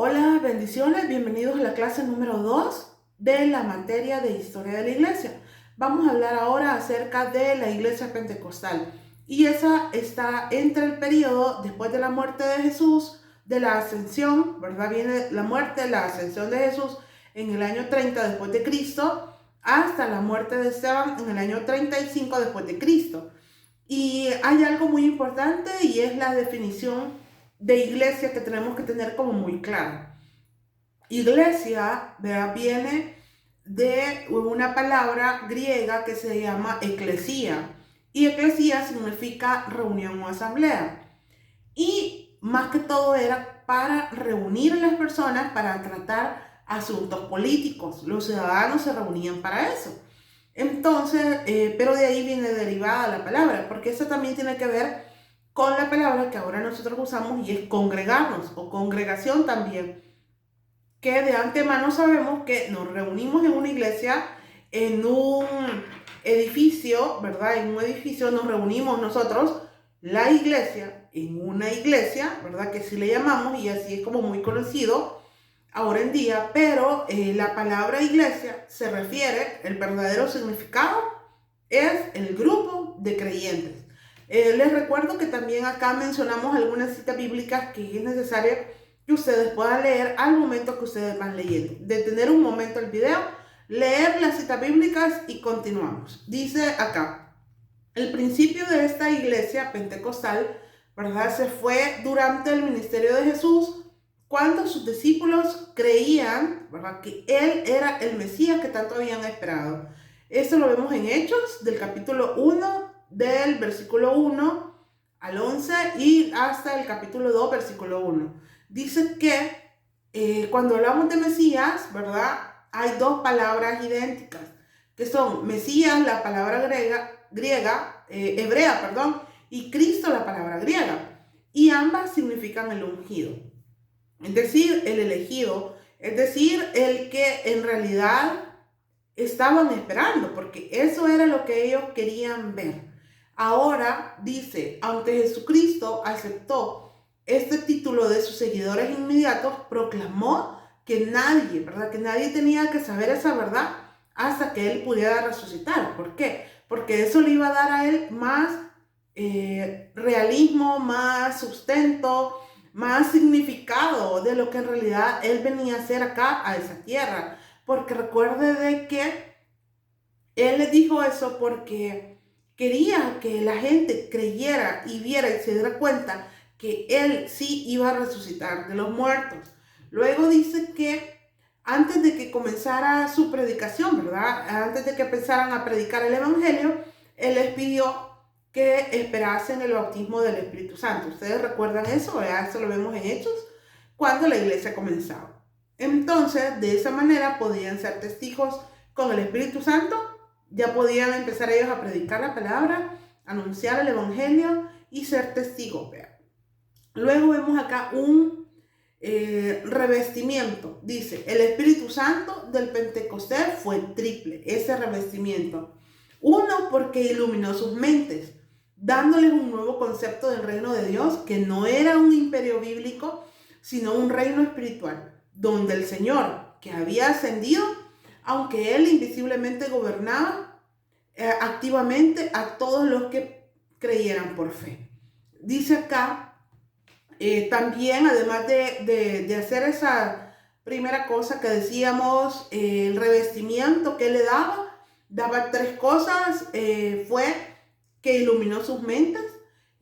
Hola, bendiciones, bienvenidos a la clase número 2 de la materia de Historia de la Iglesia. Vamos a hablar ahora acerca de la Iglesia Pentecostal y esa está entre el periodo después de la muerte de Jesús, de la ascensión, ¿verdad? Viene la muerte, la ascensión de Jesús en el año 30 después de Cristo, hasta la muerte de Esteban en el año 35 después de Cristo. Y hay algo muy importante y es la definición de iglesia que tenemos que tener como muy clara. Iglesia, ¿verdad? Viene de una palabra griega que se llama eclesía. Y eclesía significa reunión o asamblea. Y más que todo era para reunir a las personas para tratar asuntos políticos. Los ciudadanos se reunían para eso. Entonces, pero de ahí viene derivada la palabra, porque eso también tiene que ver con la palabra que ahora nosotros usamos y es congregarnos o congregación también, que de antemano sabemos que nos reunimos en una iglesia, en un edificio, ¿verdad? En un edificio nos reunimos nosotros, la iglesia, en una iglesia, ¿verdad? Que sí le llamamos y así es como muy conocido ahora en día, pero la palabra iglesia se refiere, el verdadero significado es el grupo de creyentes. Les recuerdo que también acá mencionamos algunas citas bíblicas que es necesario que ustedes puedan leer al momento que ustedes van leyendo. Detener un momento el video, leer las citas bíblicas y continuamos. Dice acá, el principio de esta iglesia pentecostal, ¿verdad? Se fue durante el ministerio de Jesús, cuando sus discípulos creían, ¿verdad?, que Él era el Mesías que tanto habían esperado. Esto lo vemos en Hechos, del capítulo 1, del versículo 1 al 11 y hasta el capítulo 2, versículo 1. Dice que cuando hablamos de Mesías, ¿verdad?, hay dos palabras idénticas, que son Mesías, la palabra hebrea, y Cristo, la palabra griega. Y ambas significan el ungido. Es decir, el elegido, es decir, el que en realidad estaban esperando, porque eso era lo que ellos querían ver. Ahora dice, aunque Jesucristo aceptó este título de sus seguidores inmediatos, proclamó que nadie, ¿verdad? Que nadie tenía que saber esa verdad hasta que él pudiera resucitar. ¿Por qué? Porque eso le iba a dar a él más realismo, más sustento, más significado de lo que en realidad él venía a hacer acá a esa tierra. Porque recuerde de que él les dijo eso porque quería que la gente creyera y viera y se diera cuenta que él sí iba a resucitar de los muertos. Luego dice que antes de que comenzara su predicación, ¿verdad? Antes de que empezaran a predicar el evangelio, él les pidió que esperasen el bautismo del Espíritu Santo. ¿Ustedes recuerdan eso? ¿Verdad? Eso lo vemos en Hechos, cuando la iglesia comenzaba. Entonces, de esa manera podían ser testigos con el Espíritu Santo, ya podían empezar ellos a predicar la palabra, anunciar el evangelio y ser testigos. Luego vemos acá un revestimiento. Dice, el Espíritu Santo del Pentecostés fue triple, ese revestimiento. Uno, porque iluminó sus mentes, dándoles un nuevo concepto del reino de Dios, que no era un imperio bíblico, sino un reino espiritual, donde el Señor, que había ascendido, aunque Él invisiblemente gobernaba activamente a todos los que creyeran por fe. Dice acá, también, además de hacer esa primera cosa que decíamos, el revestimiento que le daba tres cosas, fue que iluminó sus mentes.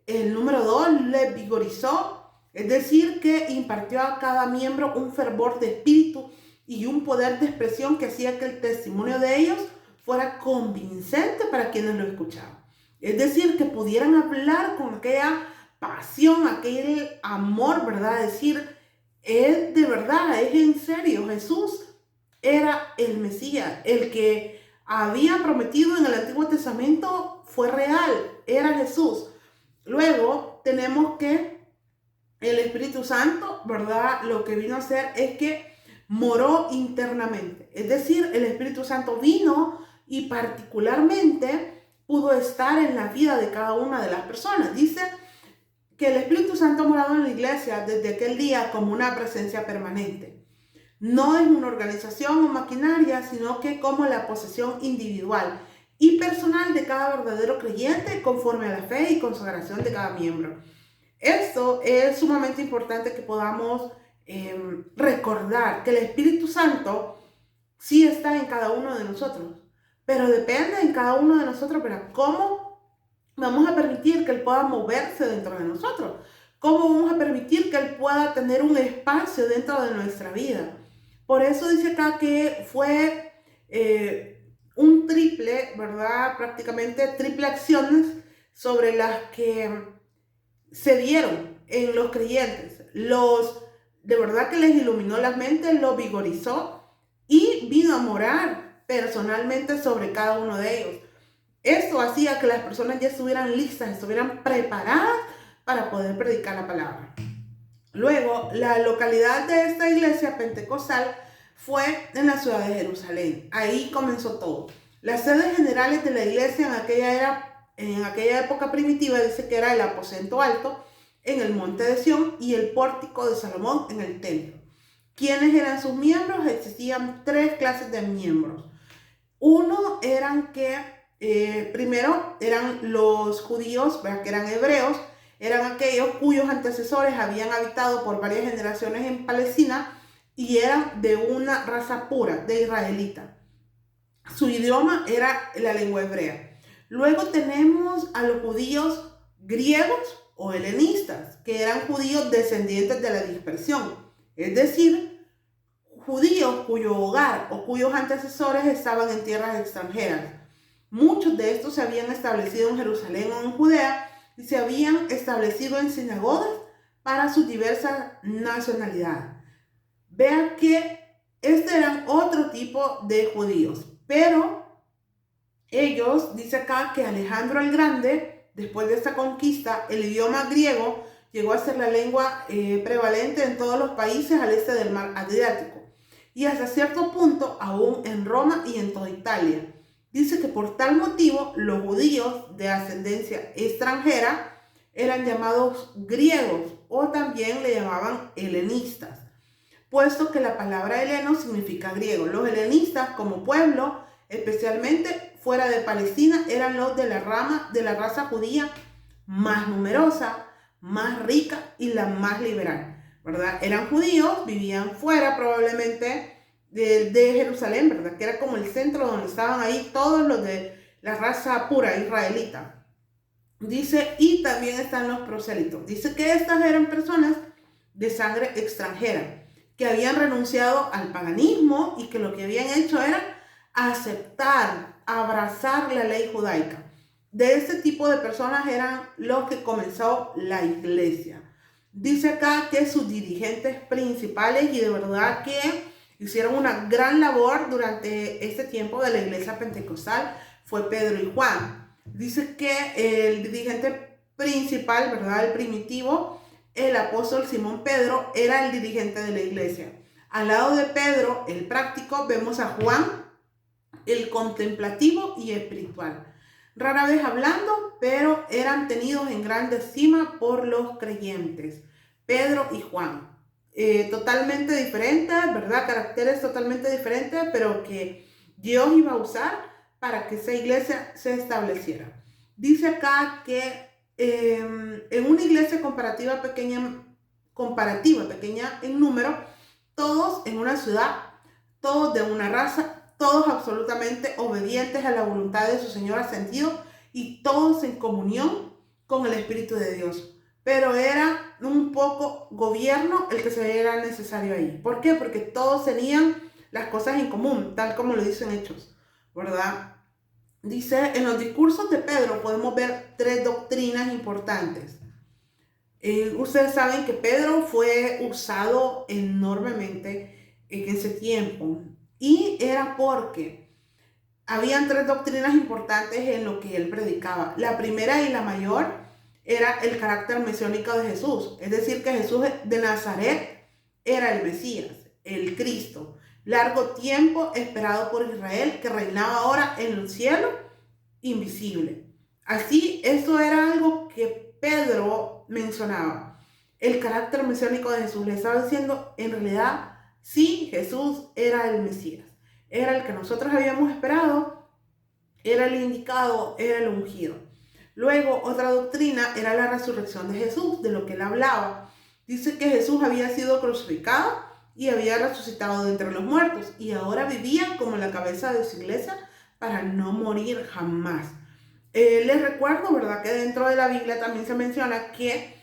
El número 2, le vigorizó, es decir, que impartió a cada miembro un fervor de espíritu y un poder de expresión que hacía que el testimonio de ellos fuera convincente para quienes lo escuchaban. Es decir, que pudieran hablar con aquella pasión, aquel amor, ¿verdad? Decir, es de verdad, es en serio, Jesús era el Mesías, el que había prometido en el Antiguo Testamento fue real, era Jesús. Luego tenemos que el Espíritu Santo, ¿verdad? Lo que vino a hacer es que moró internamente. Es decir, el Espíritu Santo vino y particularmente pudo estar en la vida de cada una de las personas. Dice que el Espíritu Santo ha morado en la iglesia desde aquel día como una presencia permanente. No es una organización o maquinaria, sino que como la posesión individual y personal de cada verdadero creyente conforme a la fe y consagración de cada miembro. Esto es sumamente importante que podamos recordar que el Espíritu Santo sí está en cada uno de nosotros, pero depende en cada uno de nosotros, ¿verdad? ¿Cómo vamos a permitir que Él pueda moverse dentro de nosotros? ¿Cómo vamos a permitir que Él pueda tener un espacio dentro de nuestra vida? Por eso dice acá que fue un triple, ¿verdad? Prácticamente triple acciones sobre las que se dieron en los creyentes. De verdad que les iluminó la mente, los vigorizó y vino a morar personalmente sobre cada uno de ellos. Esto hacía que las personas ya estuvieran listas, estuvieran preparadas para poder predicar la palabra. Luego, la localidad de esta iglesia pentecostal fue en la ciudad de Jerusalén. Ahí comenzó todo. Las sedes generales de la iglesia en aquella época primitiva dice que era el aposento alto en el monte de Sión y el pórtico de Salomón en el templo. ¿Quiénes eran sus miembros? Existían tres clases de miembros. Uno primero eran los judíos, que eran hebreos, eran aquellos cuyos antecesores habían habitado por varias generaciones en Palestina y eran de una raza pura, de israelita. Su idioma era la lengua hebrea. Luego tenemos a los judíos griegos o helenistas, que eran judíos descendientes de la dispersión, es decir, judíos cuyo hogar o cuyos antecesores estaban en tierras extranjeras. Muchos de estos se habían establecido en Jerusalén o en Judea y se habían establecido en sinagogas para sus diversas nacionalidades. Vean que este eran otro tipo de judíos, pero ellos, dice acá que Alejandro el Grande, después de esta conquista, el idioma griego llegó a ser la lengua prevalente en todos los países al este del mar Adriático y hasta cierto punto aún en Roma y en toda Italia. Dice que por tal motivo los judíos de ascendencia extranjera eran llamados griegos o también le llamaban helenistas, puesto que la palabra heleno significa griego. Los helenistas como pueblo, especialmente fuera de Palestina, eran los de la rama de la raza judía más numerosa, más rica y la más liberal, ¿verdad? Eran judíos, vivían fuera probablemente de Jerusalén, ¿verdad? Que era como el centro donde estaban ahí todos los de la raza pura israelita. Dice, y también están los prosélitos. Dice que estas eran personas de sangre extranjera, que habían renunciado al paganismo y que lo que habían hecho era aceptar, abrazar la ley judaica. De este tipo de personas eran los que comenzó la iglesia. Dice acá que sus dirigentes principales, y de verdad que hicieron una gran labor durante este tiempo de la iglesia pentecostal, fue Pedro y Juan. Dice que el dirigente principal, ¿verdad? El primitivo, el apóstol Simón Pedro, era el dirigente de la iglesia. Al lado de Pedro, el práctico, vemos a Juan, el contemplativo y espiritual. Rara vez hablando, pero eran tenidos en grande estima por los creyentes. Pedro y Juan. Totalmente diferentes, ¿verdad? Caracteres totalmente diferentes, pero que Dios iba a usar para que esa iglesia se estableciera. Dice acá que en una iglesia comparativa pequeña en número, todos en una ciudad, todos de una raza, todos absolutamente obedientes a la voluntad de su Señor ascendido y todos en comunión con el Espíritu de Dios. Pero era un poco gobierno el que se era necesario ahí. ¿Por qué? Porque todos tenían las cosas en común, tal como lo dicen Hechos, ¿verdad? Dice, en los discursos de Pedro podemos ver tres doctrinas importantes. Ustedes saben que Pedro fue usado enormemente en ese tiempo y era porque habían tres doctrinas importantes en lo que él predicaba. La primera y la mayor era el carácter mesiánico de Jesús, es decir, que Jesús de Nazaret era el Mesías, el Cristo, largo tiempo esperado por Israel, que reinaba ahora en el cielo invisible. Así, eso era algo que Pedro versículo mencionaba el carácter mesiánico de Jesús. Le estaba diciendo, en realidad, sí, Jesús era el Mesías. Era el que nosotros habíamos esperado, era el indicado, era el ungido. Luego, otra doctrina era la resurrección de Jesús, de lo que él hablaba. Dice que Jesús había sido crucificado y había resucitado de entre los muertos y ahora vivía como la cabeza de su iglesia para no morir jamás. Les recuerdo, ¿verdad?, que dentro de la Biblia también se menciona que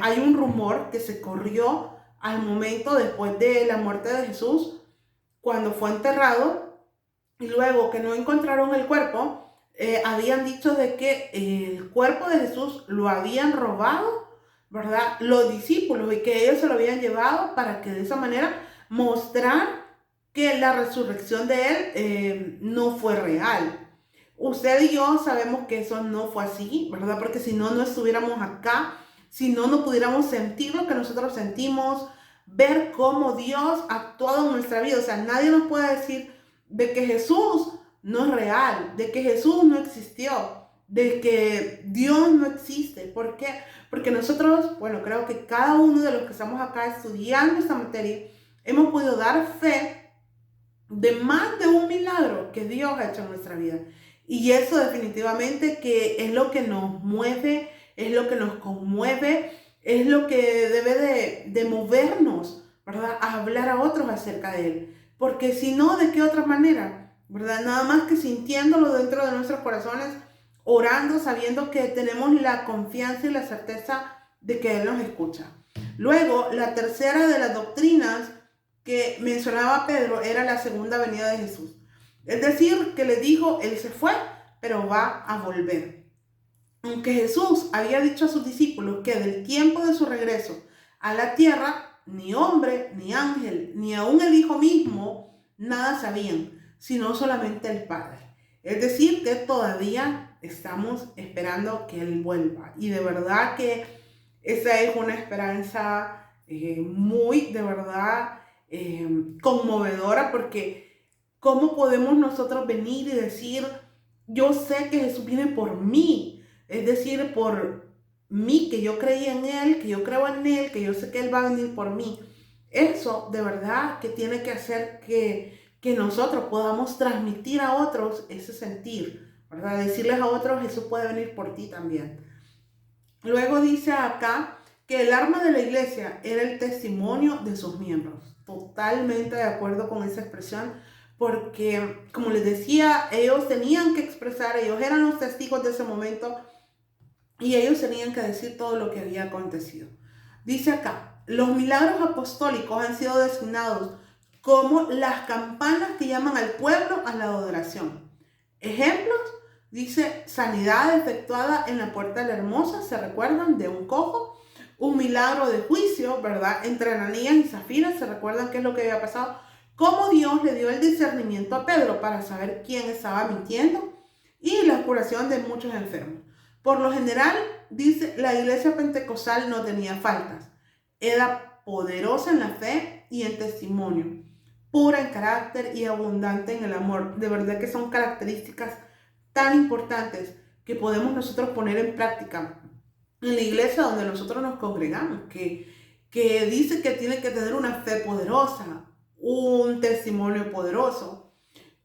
hay un rumor que se corrió al momento después de la muerte de Jesús, cuando fue enterrado, y luego que no encontraron el cuerpo, habían dicho de que el cuerpo de Jesús lo habían robado, ¿verdad?, los discípulos, y que ellos se lo habían llevado para que de esa manera mostrar que la resurrección de él no fue real. Usted y yo sabemos que eso no fue así, ¿verdad? Porque si no, no estuviéramos acá, si no, no pudiéramos sentir lo que nosotros sentimos, ver cómo Dios ha actuado en nuestra vida. O sea, nadie nos puede decir de que Jesús no es real, de que Jesús no existió, de que Dios no existe. ¿Por qué? Porque nosotros, bueno, creo que cada uno de los que estamos acá estudiando esta materia, hemos podido dar fe de más de un milagro que Dios ha hecho en nuestra vida. Y eso definitivamente que es lo que nos mueve, es lo que nos conmueve, es lo que debe de movernos, ¿verdad?, a hablar a otros acerca de él. Porque si no, ¿de qué otra manera? ¿Verdad? Nada más que sintiéndolo dentro de nuestros corazones, orando, sabiendo que tenemos la confianza y la certeza de que él nos escucha. Luego, la tercera de las doctrinas que mencionaba Pedro era la segunda venida de Jesús. Es decir, que le dijo, él se fue, pero va a volver. Aunque Jesús había dicho a sus discípulos que del tiempo de su regreso a la tierra, ni hombre, ni ángel, ni aún el Hijo mismo, nada sabían, sino solamente el Padre. Es decir, que todavía estamos esperando que Él vuelva. Y de verdad que esa es una esperanza muy, de verdad, conmovedora, porque ¿cómo podemos nosotros venir y decir, yo sé que Jesús viene por mí? Es decir, por mí, que yo creí en Él, que yo creo en Él, que yo sé que Él va a venir por mí. Eso de verdad que tiene que hacer que nosotros podamos transmitir a otros ese sentir, ¿verdad? Decirles a otros, Jesús puede venir por ti también. Luego dice acá que el arma de la iglesia era el testimonio de sus miembros. Totalmente de acuerdo con esa expresión, porque como les decía, ellos tenían que expresar, ellos eran los testigos de ese momento y ellos tenían que decir todo lo que había acontecido. Dice acá, los milagros apostólicos han sido designados como las campanas que llaman al pueblo a la adoración. Ejemplos, dice, sanidad efectuada en la puerta de la Hermosa, ¿se recuerdan? De un cojo. Un milagro de juicio, ¿verdad?, entre Ananías y Zafira, ¿se recuerdan qué es lo que había pasado? Cómo Dios le dio el discernimiento a Pedro para saber quién estaba mintiendo, y la curación de muchos enfermos. Por lo general, dice, la iglesia pentecostal no tenía faltas. Era poderosa en la fe y en testimonio, pura en carácter y abundante en el amor. De verdad que son características tan importantes que podemos nosotros poner en práctica en la iglesia donde nosotros nos congregamos, que dice que tiene que tener una fe poderosa, un testimonio poderoso,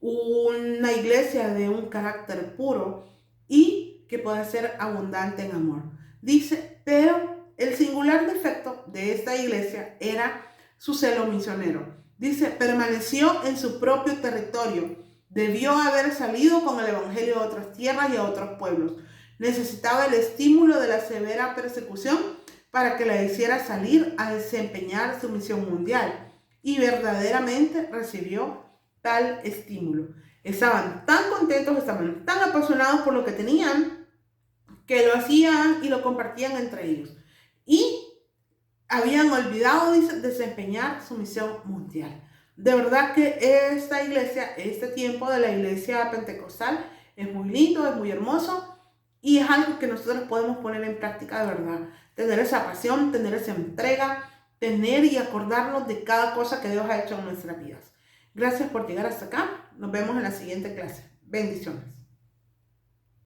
una iglesia de un carácter puro y que pueda ser abundante en amor. Dice, pero el singular defecto de esta iglesia era su celo misionero. Dice, permaneció en su propio territorio. Debió haber salido con el evangelio a otras tierras y a otros pueblos. Necesitaba el estímulo de la severa persecución para que la hiciera salir a desempeñar su misión mundial. Y verdaderamente recibió tal estímulo. Estaban tan contentos, estaban tan apasionados por lo que tenían, que lo hacían y lo compartían entre ellos. Y habían olvidado, dice, desempeñar su misión mundial. De verdad que esta iglesia, este tiempo de la iglesia pentecostal es muy lindo, es muy hermoso y es algo que nosotros podemos poner en práctica de verdad. Tener esa pasión, tener esa entrega, tener y acordarnos de cada cosa que Dios ha hecho en nuestras vidas. Gracias por llegar hasta acá. Nos vemos en la siguiente clase. Bendiciones.